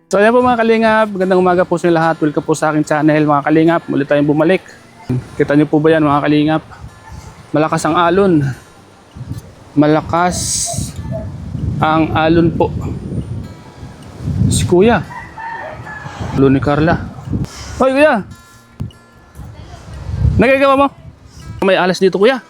So ayan po mga kalingap, magandang umaga po sa inyo lahat. Welcome po sa aking channel mga kalingap. Muli tayong bumalik. Kita niyo po ba yan mga kalingap? Malakas ang alon. Malakas ang alon po. Si Kuya. Ulo ni Carla. Hoy Kuya! Nagagawa mo? May alas dito Kuya.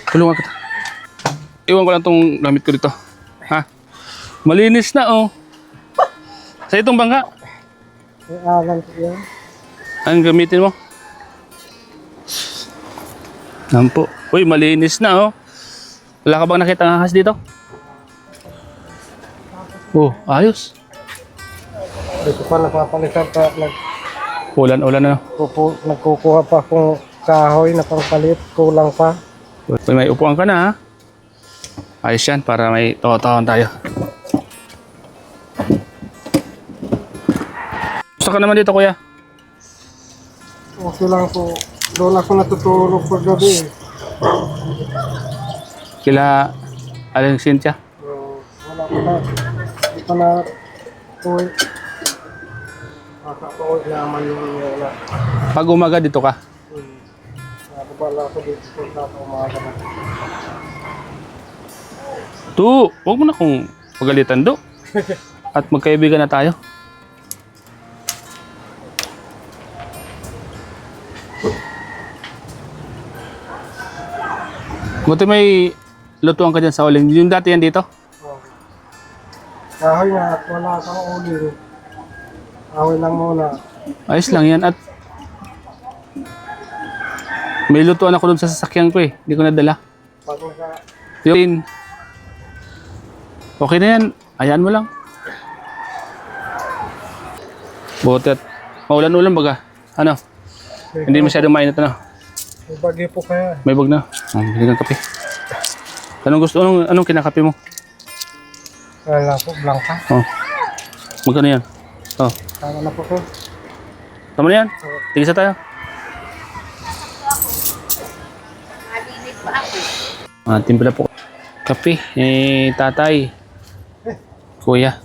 Tulungan kita. Iwan ko lang tong gamit ko dito. Ha? Malinis na oh. Sa itong bangka. Alam ko yan. Anong gamitin mo? Nampo. Uy, malinis na oh. Wala ka bang nakita ng ahas dito? Oh, ayos. Dito pa napapalitan pa. Ulan-ulan na. Nagkukuha pa akong kahoy na pangpalit. Kulang pa. May upuan ka na ha. Ayos yan para may tawa-tawan tayo. Gusto ka naman dito kuya? Okay lang po. Doon ako natutulog pag gabi. Kila Aling Cynthia. Wala pa na. Hindi pa na tuwi. Makakauwi naman yung wala. Pag umaga dito ka. Nakabala ako dito sa umaga na. Tu, huwag mo na kong pagalitan do. At magkaibigan na tayo. Buti may lutuan ka dyan sa uling. Yung dati yan dito? Kahoy na at wala kang uli. Kahoy lang muna. Ayos lang yan. At may lutuan ako dun sa sasakyan ko eh. Hindi ko nadala. Pag naka... Yun. Okay na yan. Hayaan mo lang. Buti at maulan-ulan baga. Ano? Hindi masyadong mainit ano? May bagyo po kaya. May bag na. Bili ng kape. Anong gusto? Anong kinakape mo? Wala po, blanca. Oh. Magkano yan? Oh. Tama na po ko. Tama na yan? Tigisa tayo. Timpla po. Kape. Tatay. Kuya.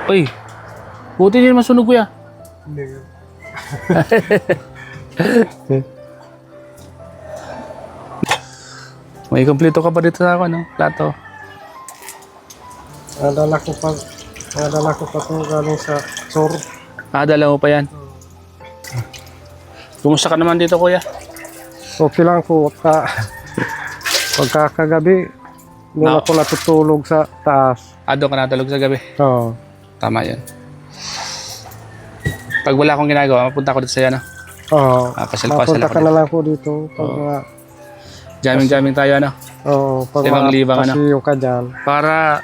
Uy. Buti din masunog kuya. Hindi. May kompleto ka pa dito sa ako, no? Plato. Nadala ko pa ito galing sa Sor. Dala mo pa yan. Kumusta ka naman dito, kuya? Okay lang po. Pagkakagabi, doon ako natutulog sa taas. Doon ka natulog sa gabi. Oo. Tama yan. Pag wala akong ginagawa, mapunta ako dito sa yan, no? Oo. Pasyal-pasyal Mapunta ako ka na dito. lang po dito. Pag Jamming-jamming tayo, ano? Oo. Pag Libang-libang, ano? pasiyo ka dyan. Para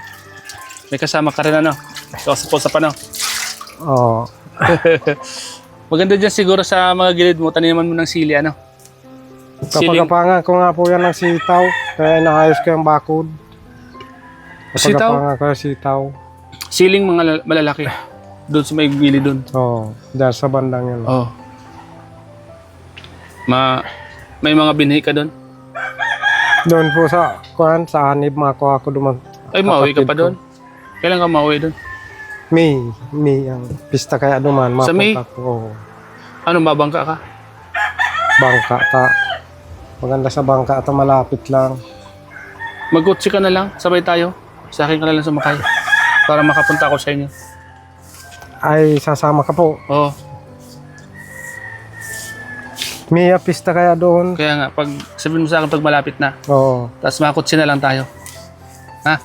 may kasama ka rin, ano? Sa pa, no? Oo. Maganda dyan siguro sa mga gilid mo, taniman mo ng sili, ano? Kapagapangan ko nga po yan ng sitaw. Kaya inaayos ko yung bakod. Sitaw? Kapagapangan ko yung sitaw. Siling mga malalaki. Doon sa may gilid doon. Oo. Dyan sa bandang yun. Oh. May mga binhi ka doon? Doon po sa sa Hanib, makuha ko duman. Ay, mauwi ka pa doon? Kailan ka mauwi doon? May ang pista kaya duman. Sa May? Oo. Ano, mabangka ka? Bangka ta. Maganda sa bangka at malapit lang. Mag-utsi ka na lang, sabay tayo. Sa akin ka na lang sumakay. Para makapunta ako sa inyo. Ay, sasama ka po. Oo. May pista kaya doon. Kaya nga, sabihin mo sa akin pag malapit na. Oo. Tapos makutsi na lang tayo. Ha?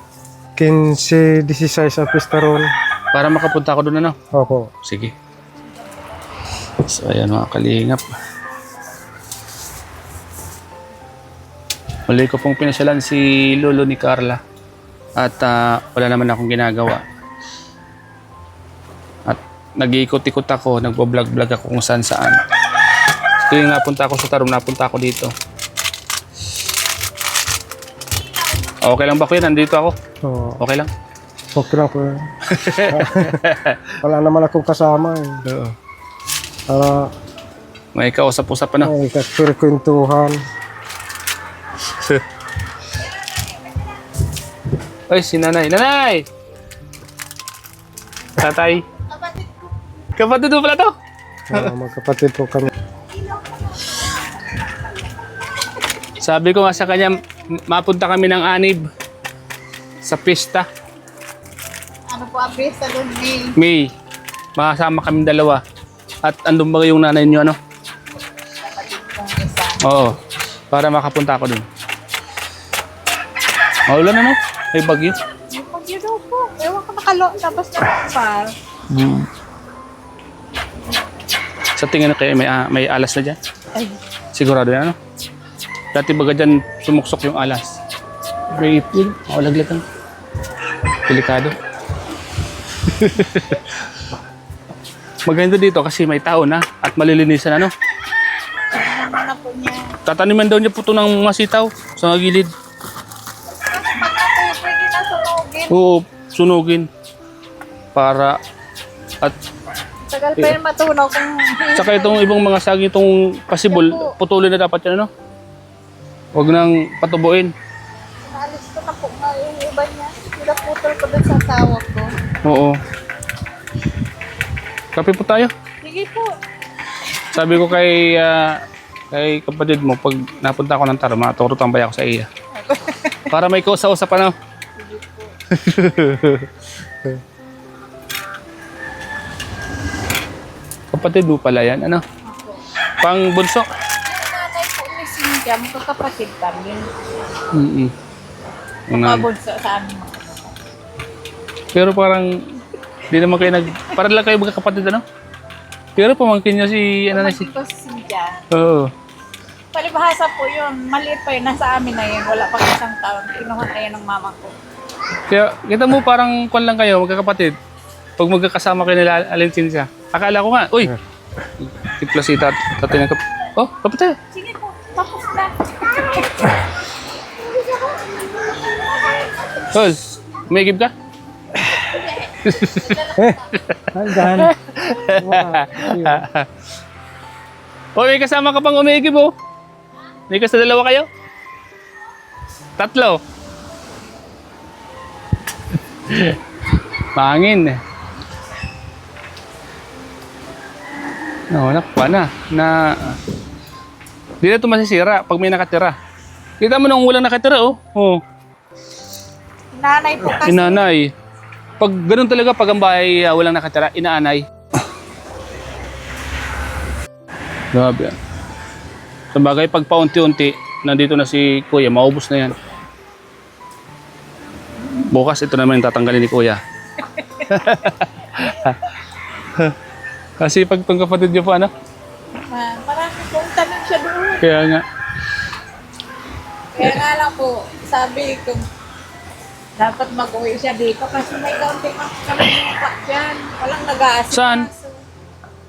15, 16 ang pista roon. Para makapunta ako doon, ano? Opo. Sige. So, ayan mga kalingap. Muli ko pong pinasyalan si Lolo ni Carla. At wala naman akong ginagawa. At nag-iikot-ikot ako, nagbo-vlog-vlog ako kung saan-saan. Tuwing napunta ako sa Tarum, napunta ako dito. Okay lang ba kuya? Nandito ako. Oo. Okay lang? Okay lang po. Wala naman akong kasama eh. Oo. Para May kausap-usap na. Ay, kwentuhan. Ay, si nanay. Nanay! Tatay. Kapatid mo pala to? Magkapatid po kami. Sabi ko nga sa kanya, mapunta kami ng Anib sa pista. Ano po ang pista doon, May? May, makasama kami dalawa. At andun ba yung nanay niyo, ano? Kapatid kong isa. Oo, para makapunta ako dun. Maulan ano? May bagyo. Yung pagyo daw po. Ewan ko nakalo. Tapos na par. Sa tingin ko kayo may alas na dyan. Ay, Sigurado yan, ano? Dati baga dyan sumuksok yung alas. May ipil. Laglagan. Delikado. Maganda dito kasi may tao na at malilinisan, ano? ano na po niya. Tataniman daw niya po ito ng mga sitaw sa gilid. Pag ito, pwede na sunugin. Oo, sunugin. Para at Tagal pa yun matunaw kung... saka itong ibang mga saging itong pasibol, putulin na dapat yan, ano? Huwag nang patubuin. Naalis ko na po nga yung iba niya. Pinaputol ko dun sa asawa ko. Oo. Kape po tayo. Sige po. Sabi ko kay kapatid mo, pag napunta ako ng Tarma, turo tambay ako sa iya. Para may kausa-usap pa na. Kapatid mo pala yan, ano? Pang bunso. Yung nanay po ni Cynthia, magkakapatid kami. Mga, Pabunso sa amin. pero parang, di naman kayo parang lang kayo magkakapatid, ano? Pero pamangkin niya si, ano na si, Pamangkin ko si Cynthia. oo. Palibhasa po yun. Maliit pa yun. Nasa amin na yun. Wala pang isang taon. Kinuha na yun ng mama ko. Kaya, kita mo parang kwan lang kayo, magkakapatid. Pag magkakasama kayo nila, alinsin siya. Akala ko nga, uy, tipla si tatay ng oh, kapit tayo. Sige po. Tapos na. Tol, umigib ka? Hanggang. O, may kasama ka pang umigib, oh. May dalawa kayo? Tatlo. Mahangin. No, nakpa na. Di na ito masisira pag may nakatira. Kita mo nung walang nakatira, oh. Oh, Nanay po kasi. inanay. Pag ganun talaga, pag ang bahay walang nakatira, inaanay. Grabe. Sa bagay, pag paunti-unti, nandito na si Kuya, maubos na yan. Bukas, ito naman yung tatanggalin ni Kuya. Kasi pag itong kapatid niyo po, ano? Marami pong tanong siya doon. Kaya nga. Kaya nga lang po, sabi ko, dapat mag-uwi siya dito kasi may kaunti kami lupa dyan. Walang nag-aasikaso. Saan?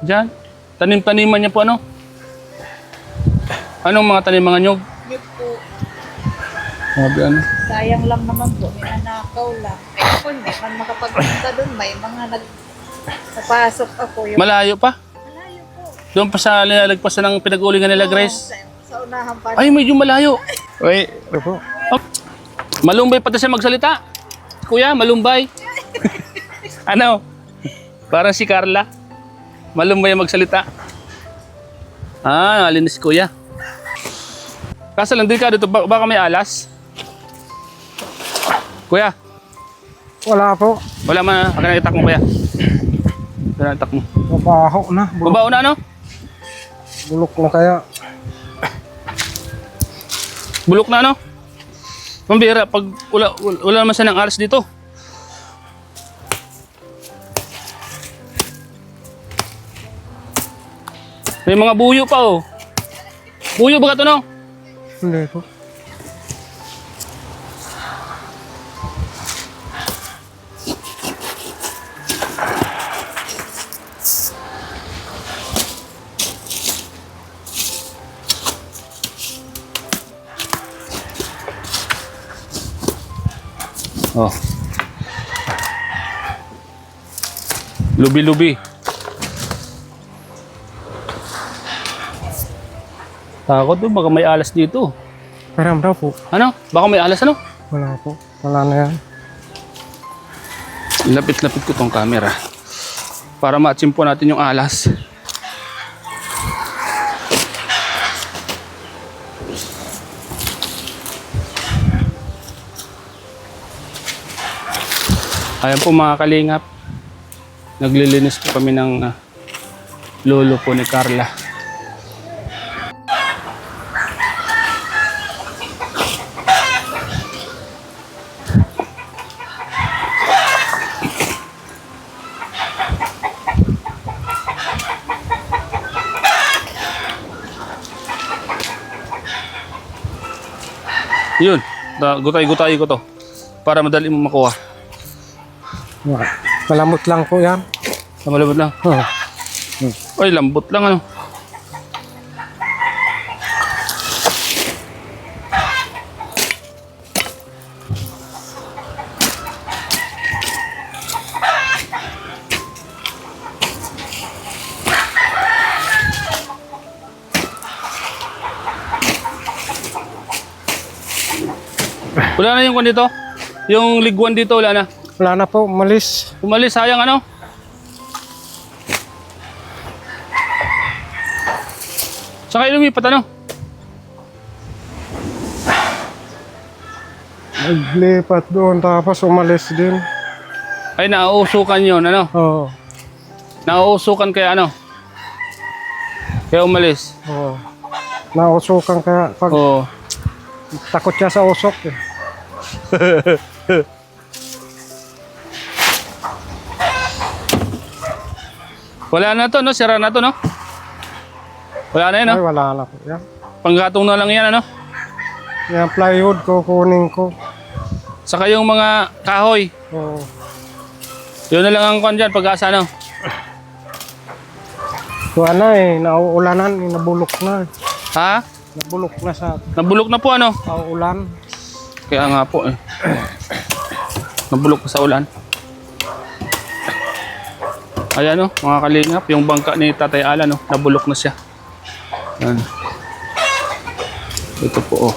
Diyan. Tanim-taniman niya po, ano? Anong mga tanimangan niyo? Yun po. Grabe, ano? Sayang lang naman po, ninanakaw lang. Eh ako hindi man makapagpunta doon. May mga napasok ako. Yung Malayo pa? malayo po. Doon pa sa lalagpasan ng pinag-uulingan nila, Grace? Sa unahan pa. Ay, medyo malayo. Uy, Ito po. oh, malumbay pa siya magsalita. Kuya, malumbay. Ano? Parang si Carla. Malumbay magsalita. Ah, nalinis kuya. Kaso lang din ka dito, baka may alas. Kuya, Wala po. wala man. Pag nakitak mo kuya. Pag nakitak mo. Mabaho na. Babao na, ano? Bulok na kaya. Bulok na, ano? Pambira, pag wala naman siya ng alas dito. May mga buyo pa, oh. Buyo ba ka to, no? Hindi po. Oh. Lubi-lubi. Takot po, baka may alas dito. Meron daw po. Ano? Baka may alas ano? Wala po. Wala na yan. Lapit-lapit ko tong camera. Para ma-atsim po natin yung alas. Ayan po mga kalingap. Naglilinis po kami ng lolo po ni Carla. Yun, gutay-gutay ko to para madali mo makuha. Malamot lang po yan. Malambot lang. Oh. Ay, lambot lang ano. Wala na yung kwan dito? Yung liguan dito, wala na. Wala na po, malis. Umalis, sayang ano? Saka lumipat ano? Naglipat doon tapos umalis din. Ay, nauusukan yun, ano? Oo. Nauusukan kaya ano? Kaya umalis. Oo. Nausukan kaya pag Oo. takot siya sa usok eh. Wala na to, no? Sira na to, no? Wala na yun, no? Ay, wala na po yan. Panggatong na lang yan, ano? Yung plywood kukunin ko. Saka yung mga kahoy. Oo. Yun na lang ang kwan dyan, pag-asa, no? Kuha na eh, nauulanan, nabulok na. Ha? Nabulok na sa Nabulok na po, ano? ulan. Kaya nga po, eh. Nabulok pa sa ulan. Ayan, no? Mga kalingap, yung bangka ni Tatay Alan, no? Nabulok na siya. Ayan. Ito po, oh.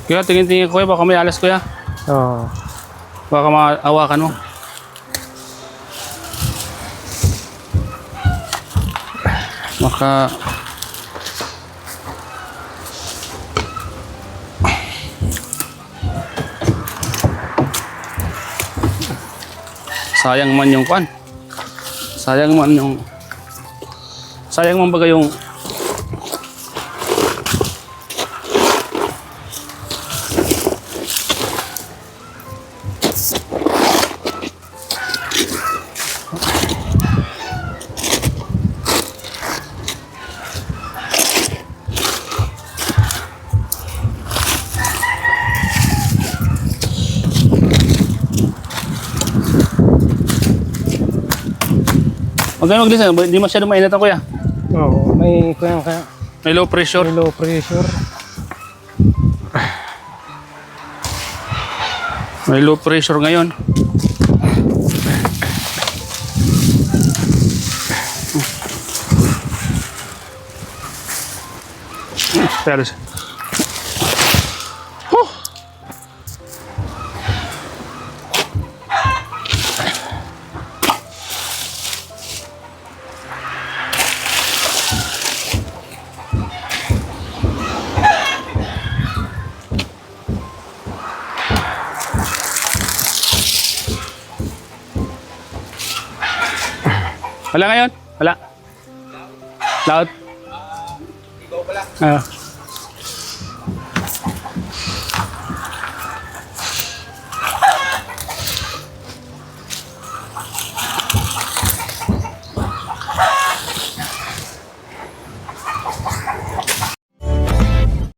Kaya tingin-tingin ko, baka may alas, kuya. Oo. Baka maawakan mo. Maka sayang man yung kwan. Sayang man baga yung Huwag kayo mag-listen, hindi masyado mainit ang kuya. Oo, may kaya May low pressure. may low pressure. May low pressure ngayon. Pero wala ngayon? Wala. Loud? Ikaw pala.